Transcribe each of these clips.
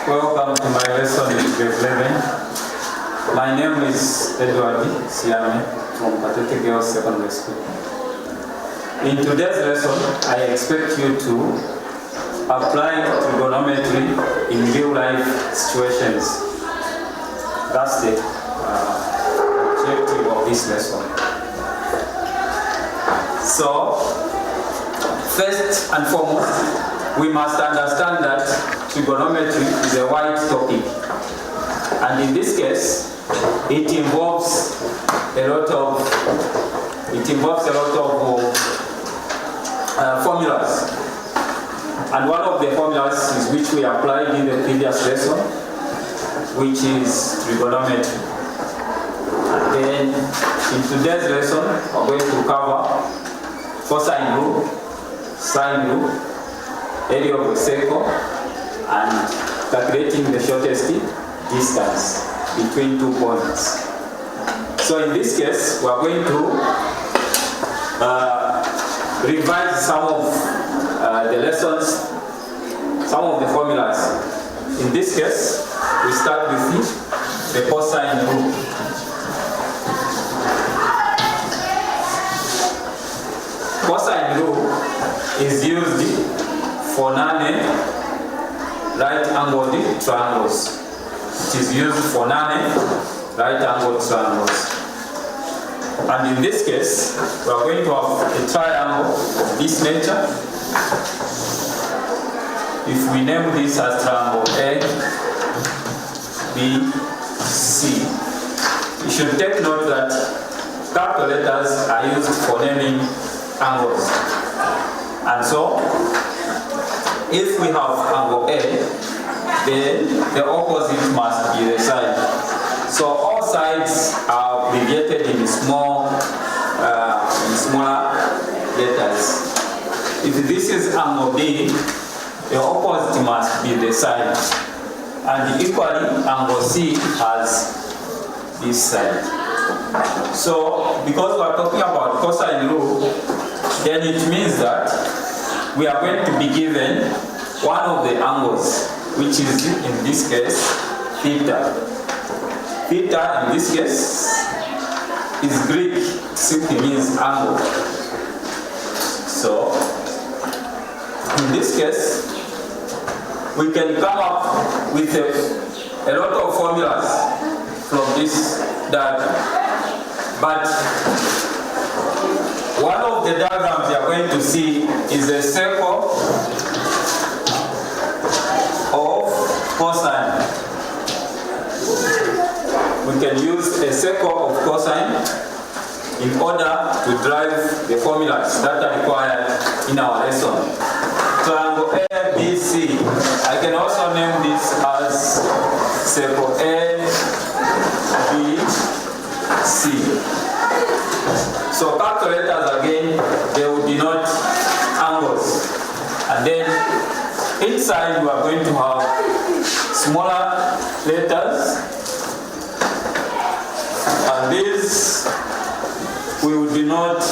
Welcome to my lesson in grade 11. My name is Edward Siame from Patete Girls Secondary School. In today's lesson, I expect you to apply trigonometry in real-life situations. That's the objective of this lesson. So, first and foremost, we must understand that trigonometry is a wide topic. And in this case, it involves a lot of formulas. And one of the formulas is which we applied in the previous lesson, which is trigonometry. And then in today's lesson, we're going to cover cosine rule, sine rule, area of a circle, and calculating the shortest distance between 2 points. So in this case, we are going to revise some of the lessons, some of the formulas. In this case, we start with the cosine rule. Cosine rule is used for right-angled triangles. It is used for right-angled triangles. And in this case, we are going to have a triangle of this nature. If we name this as triangle A, B, C, you should take note that capital letters are used for naming angles. And so, if we have angle A, then the opposite must be the side. So all sides are abbreviated in smaller letters. If this is angle B, the opposite must be the side. And equally, angle C has this side. So, because we are talking about cosine rule, then it means that we are going to be given one of the angles, which is in this case theta. Theta in this case is Greek, simply means angle. So in this case, we can come up with a lot of formulas from this diagram. But one of the diagrams you are going to see is a circle of cosine. We can use a circle of cosine in order to drive the formulas that are required in our lesson. Triangle A, B, C. I can also name this as circle A, B, C. So capital letters again, they will denote angles. And then inside we are going to have smaller letters. And these will denote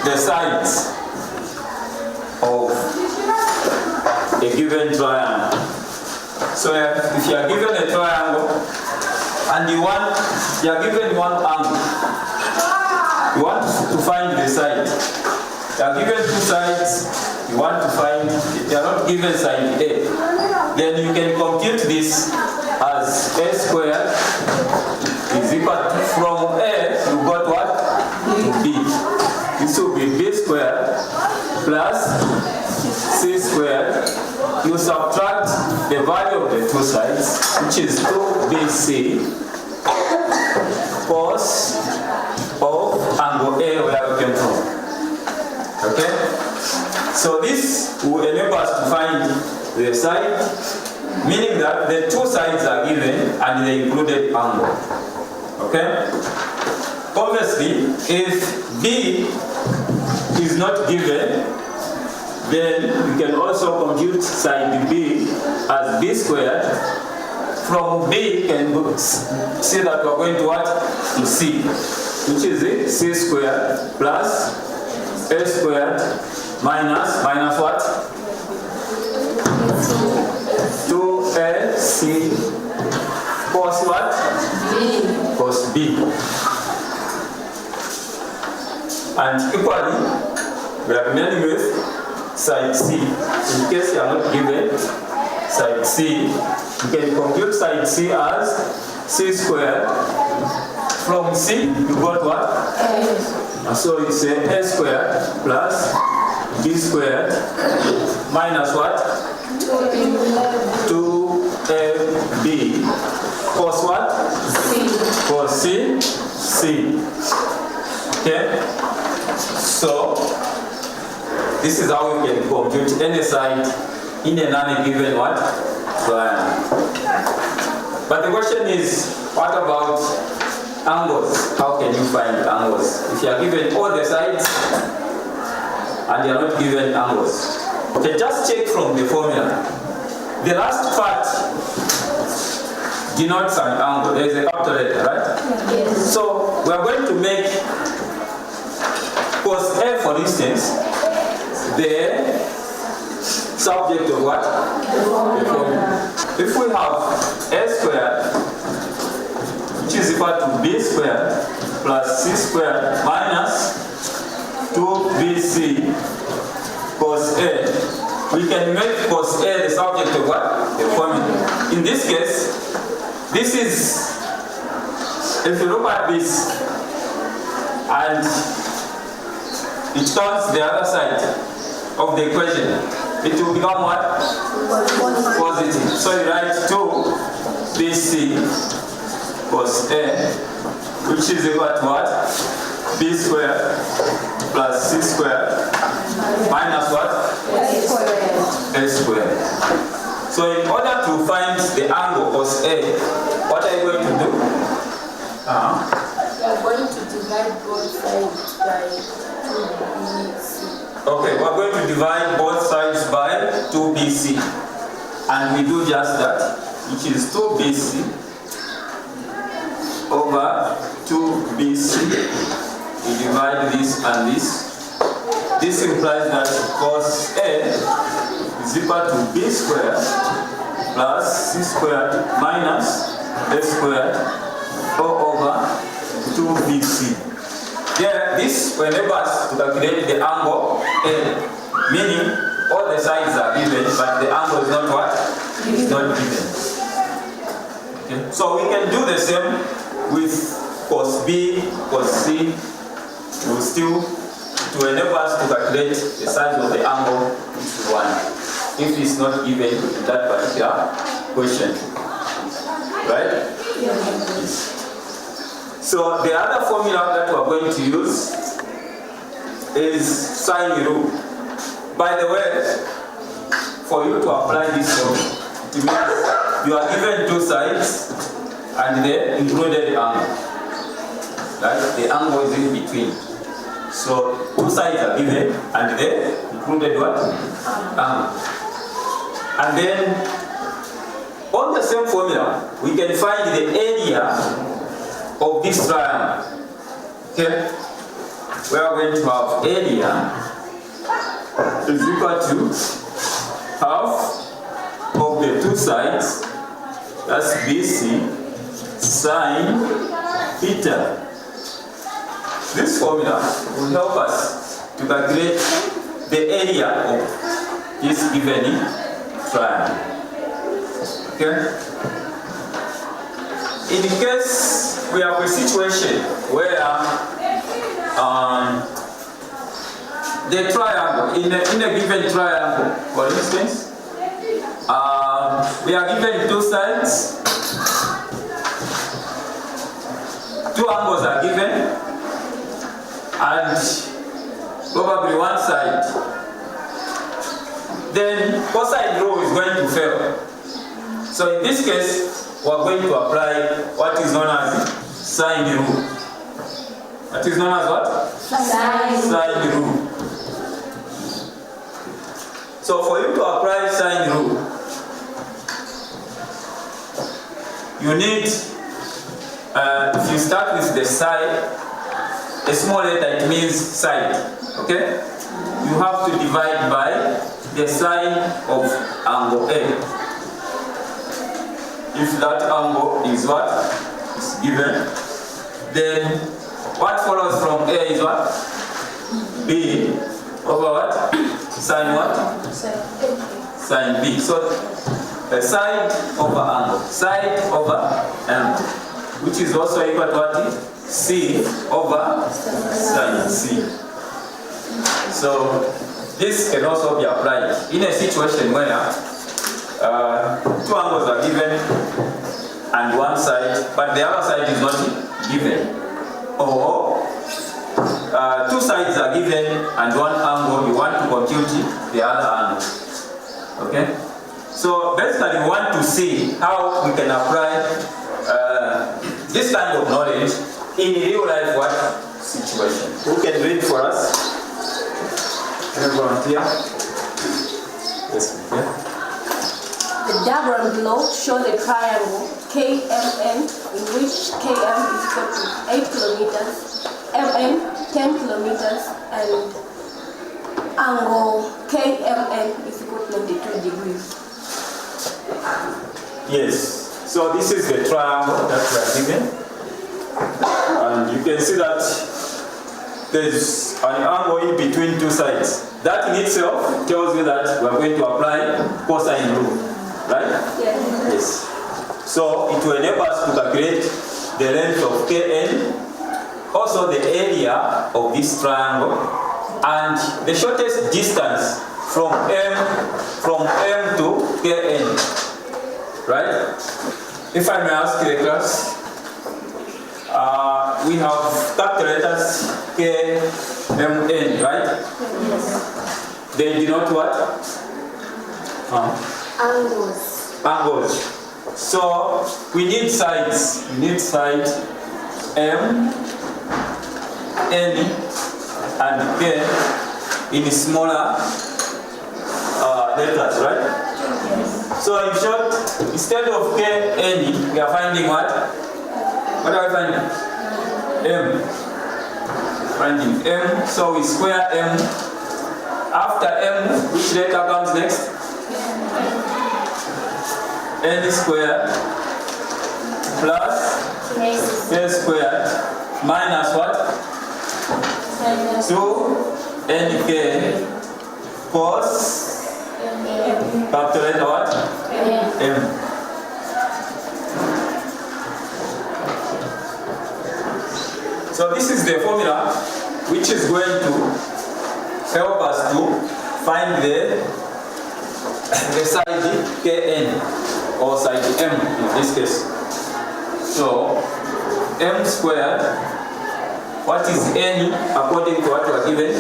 the sides of a given triangle. So if you are given a triangle and you are given one angle, you want to find the side. You are given two sides, you want to find, you are not given side A. Then you can compute this as A squared is equal to, from A, you got what? To B. This will be B squared plus C squared. You subtract the value of the two sides, which is 2BC cos of angle A where we came from. Okay? So this will enable us to find the side, meaning that the two sides are given and the included angle. Okay? Obviously, if B is not given, then we can also compute side B as B squared. From B, you can see that we are going to what? To C, which is C squared plus A squared minus what? C cos what? B. Cos B. And equally, we are remaining with side C. In case you are not given side C, you can compute side C as C squared. From C, you got what? A. And so you say A squared plus B squared minus what? 2AB cos what? C. Cos C, C. Okay? So, this is how we can compute any side in a given what? Triangle. But the question is, what about angles? How can you find angles? If you are given all the sides and you are not given angles. Okay, just check from the formula. The last part denotes an angle. There is a capital letter, right? Yes. So we are going to make cos A, for instance, the subject of what? The formula. If we have A squared, which is equal to B squared plus C squared minus 2BC cos A, we can make cos A the subject of what? The formula. In this case, this is, if you look at this, and it turns the other side of the equation, it will become what? Positive. So you write 2BC cos A, which is equal to what? B squared plus C squared minus what? A squared. So in order to find the angle cos A, what are you going to do? We are going to divide both sides by 2BC. Okay, we're going to divide both sides by 2BC. And we do just that, which is 2BC over 2BC. We divide this and this. This implies that cos A is equal to B squared plus C squared minus A squared all over 2BC. Here, this will enable us to calculate the angle A, meaning all the sides are given, but the angle is not what? It's not given. Okay. So we can do the same with cos B, cos C. We'll still, to enable us to calculate the size of the angle, is 1. If it's not given in that particular question. Right? Yes. So the other formula that we're going to use is sine rule. By the way, for you to apply this formula, it means you are given two sides and the included angle. Right? The angle is in between. So two sides are given and the included what? Angle. And then on the same formula, we can find the area of this triangle. Okay? We are going to have area is equal to half of the two sides, that's BC, sine theta. This formula will help us to calculate the area of this given triangle. Okay? In case we have a situation where the triangle, in a given triangle, for instance, we are given two sides, two angles are given, and probably one side. Then cosine rule is going to fail. So in this case, we are going to apply what is known as sine rule. What is known as what? Sine rule. So for you to apply sine rule, you need, if you start with the side, a small letter, it means side. Okay? You have to divide by the sine of angle A. if that angle is what is given, then what follows from A is what? B over what? Sine what? Sine B. So side over angle, side over angle, which is also equal to what? C over sine C. So this can also be applied in a situation where two angles are given and one side, but the other side is not given. Or two sides are given and one angle, you want to compute the other angle. Okay? So basically we want to see how we can apply this kind of knowledge in real life what situation. Who can read for us? Any volunteer? Yes, okay. The diagram below shows the triangle KMN, in which KM is equal to 8 kilometers, MN 10 kilometers, and angle KMN is equal to 92 degrees. Yes. So this is the triangle that we are given, and you can see that there's an angle in between two sides. That in itself tells you that we are going to apply cosine rule, right? Yes. Yes. So it will enable us to calculate the length of Kn, also the area of this triangle, and the shortest distance from M to Kn, right? If I may ask the class, we have calculators KMN, right? Yes. They denote what? Angles. Angles. So we need sides. We need side M, N, and K in smaller letters, right? Yes. So in short, instead of K, N, we are finding what? What are we finding? M. Finding M. So we square M. After M, which letter comes next? N squared plus K squared minus what? 2NK cos calculate what? M. So this is the formula which is going to help us to find the side Kn or side M in this case. So M squared, what is N according to what you are given?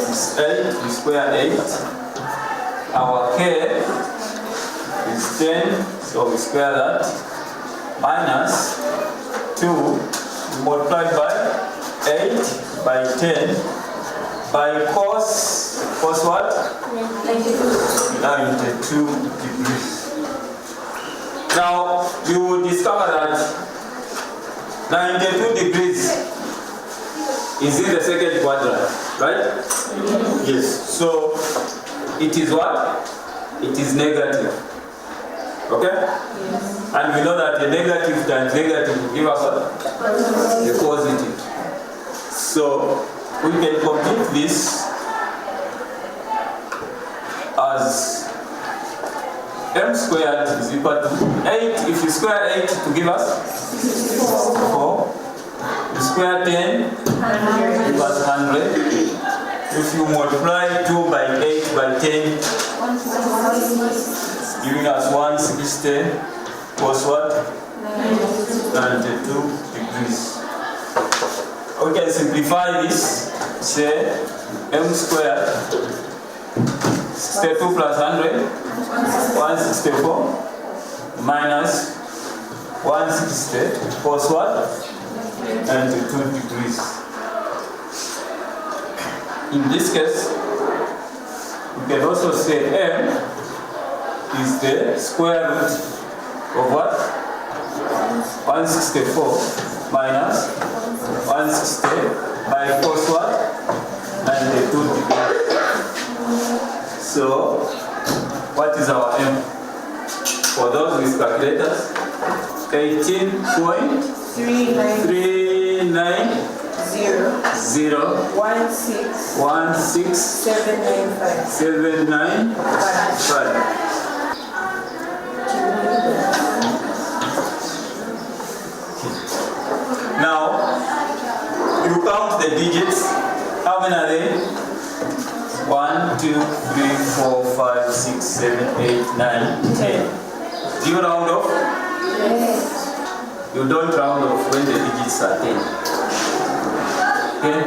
Is 8, we square 8. Our K is 10, so we square that. Minus 2 multiplied by 8 by 10 by cos what? 92 degrees. Now you will discover that 92 degrees is in the second quadrant, right? Yes. So it is what? It is negative. Okay? Yes. And we know that a negative times negative will give us what? A positive. So we can complete this as M squared is equal to 8. If you square 8 to give us 64. You square 10 give us 100. If you multiply 2 by 8 by 10, it's giving us 160 cos what? 92 degrees. We can simplify this. Say M squared 62 plus 100 164 minus 160 cos what? 92 degrees. In this case, we can also say M is the square root of what? 164 minus 160 by cos what? 92 degrees. So, what is our M? For those with calculators, 18.39 795. Now, you count the digits. How many are there? 1, 2, 3, 4, 5, 6, 7, 8, 9, 10. Do you round off? Yes. You don't round off when the digits are 10. Okay?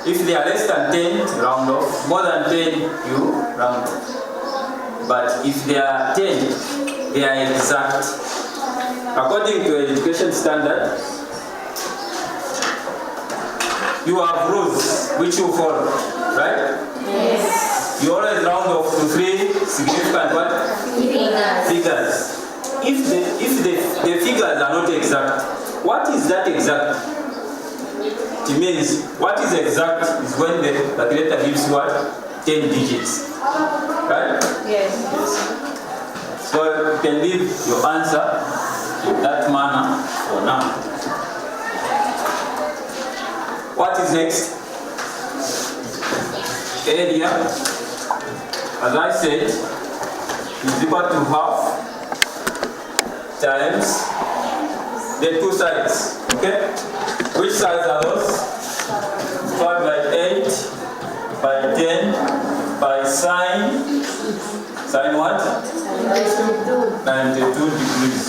If they are less than 10, round off. More than 10, you round off. But if they are 10, they are exact. According to education standard, you have rules which you follow, right? Yes. You always round off to 3 significant what? Figures. If the figures are not exact, what is that exact? It means what is exact is when the calculator gives what? 10 digits. Right? Yes. So you can leave your answer in that manner for now. What is next? Area, as I said, is equal to half times the two sides. Okay? Which sides are those? 5 by 8 by 10 by sine what? 92 degrees.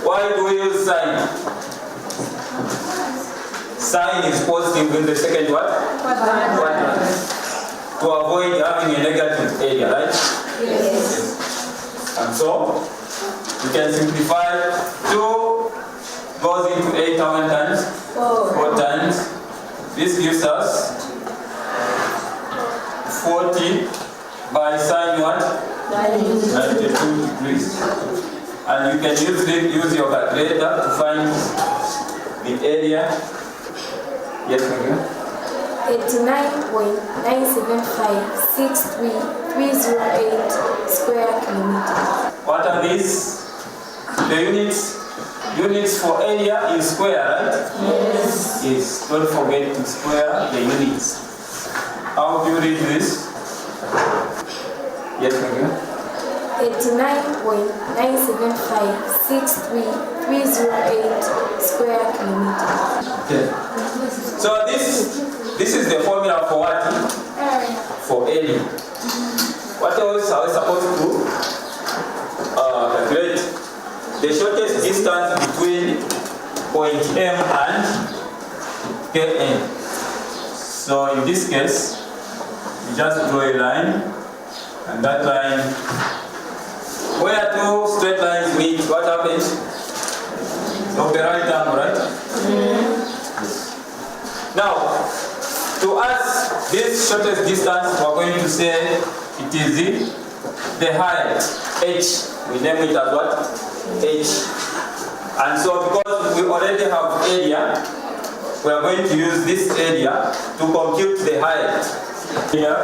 Why do we use sine? Sine is positive in the second what? Quadrant. To avoid having a negative area, right? Yes. And so, you can simplify 2 goes into 8 how many times? 4 times. This gives us 40 by sine what? 92 degrees. And you can use your calculator to find the area. Yes, ma'am. 89.97563,308 square kilometers. What are these? The units? Units for area is square, right? Yes. Yes. Don't forget to square the units. How do you read this? Yes, ma'am. 89.97563,308 square kilometers. Okay. So this is the formula for what? For area. What else are we supposed to calculate? The shortest distance between point M and Kn. So in this case, you just draw a line, and that line, where two straight lines meet, what happens? Of the right angle, right? Now, to us, this shortest distance, we're going to say it is the height, h. We name it as what? H. And so, because we already have area, we are going to use this area to compute the height. Here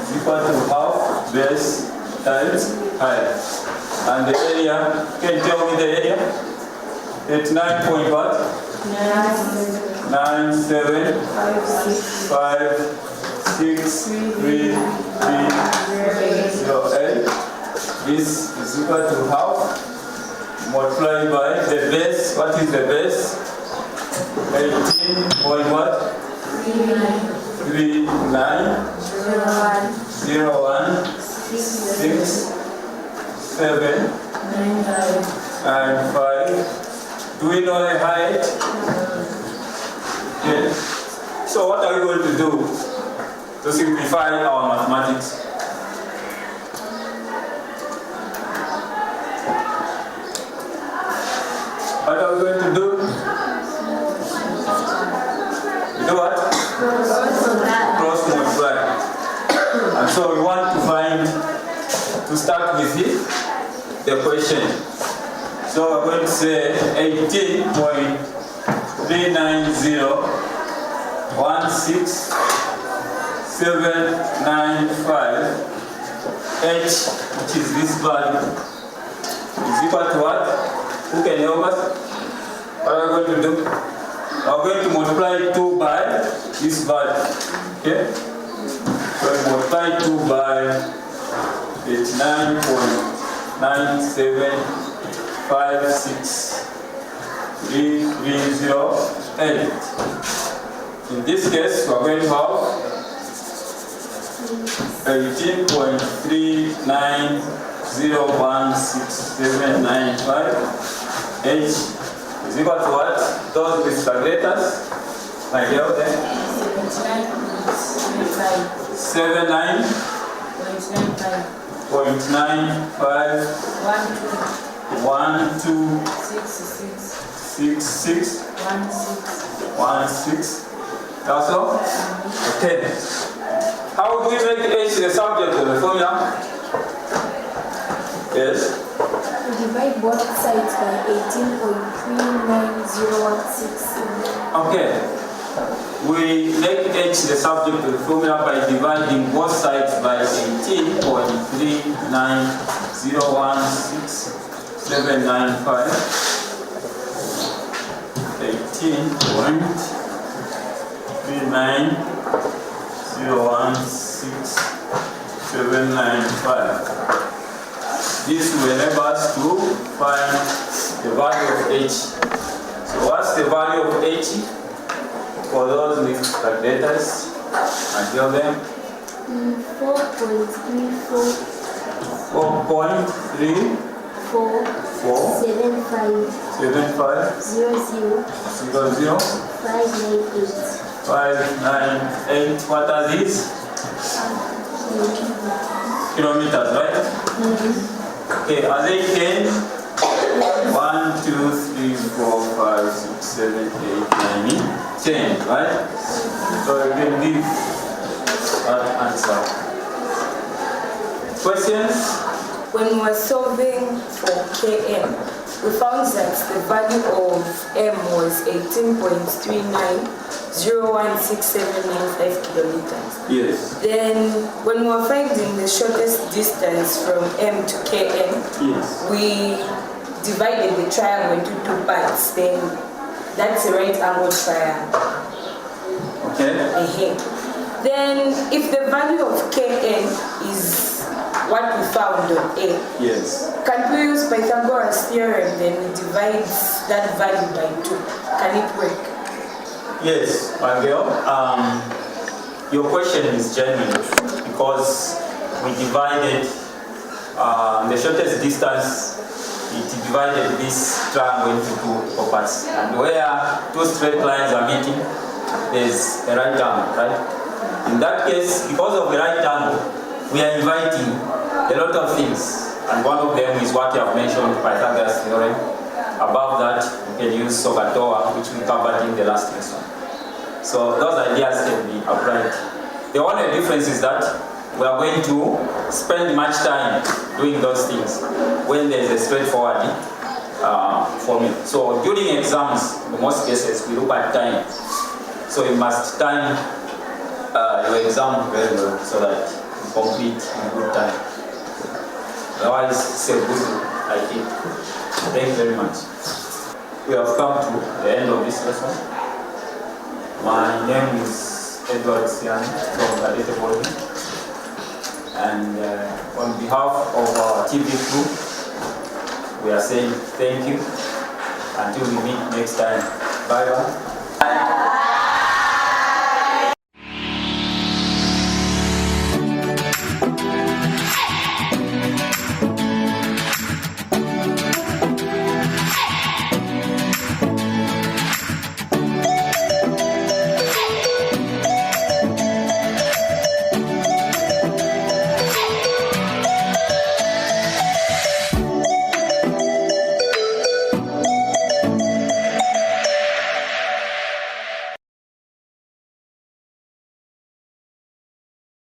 is equal to half base times height. And the area, can you tell me the area? 89 point what? 975630308. This is equal to half multiplied by the base. What is the base? 18 point what? 39016795. Do we know the height? Yes. So what are we going to do to simplify our mathematics? What are we going to do? Do what? Cross multiply. And so we want to start with the question. So we're going to say 18.39016795 H, which is this value, is equal to what? Who can help us? What are we going to do? We are going to multiply 2 by this value. Okay? So we multiply 2 by 89.9756330. In this case, we are going to have 18.39016795. H is equal to what? Those with calculators. My dear, then 79.95. 16. That's all? Okay. How do we make H the subject of the formula? Yes? We divide both sides by 18.390167. Okay. We make H the subject of the formula by dividing both sides by 18.39016795. 18.39016795. This will enable us to find the value of H. So what's the value of H? For those with calculators, and tell them 4.34.598. What are these? Kilometers, right? Okay, are they 10? 1, 2, 3, 4, 5, 6, 7, 8, 9, 10, right? So you can give that answer. Questions? When we were solving for Km, we found that the value of M was 18.39016795 kilometers. Yes. Then, when we were finding the shortest distance from M to Km, Yes. we divided the triangle into 2 parts. Then, that's a right angle triangle. Okay. Then, if the value of Kn is what we found on A, Yes. can we use Pythagoras theorem, then we divide that value by 2? Can it work? Yes, my girl. Your question is genuine because we divided the shortest distance. It divided this triangle into 2 parts, and where 2 straight lines are meeting, there's a right angle, right? In that case, because of the right angle, we are inviting a lot of things, and one of them is what you have mentioned, Pythagoras theorem. Above that, we can use Sogatoa, which we covered in the last lesson. So those ideas can be applied. The only difference is that we are going to spend much time doing those things when there is a straightforward formula. So during exams, in most cases, we look at time. So you must time your exam very well so that you complete in good time. Otherwise, it's a good idea. Thank you very much. We have come to the end of this lesson. My name is Edward Sian from Kadete Body. And on behalf of our TV crew, we are saying thank you until we meet next time. Bye bye.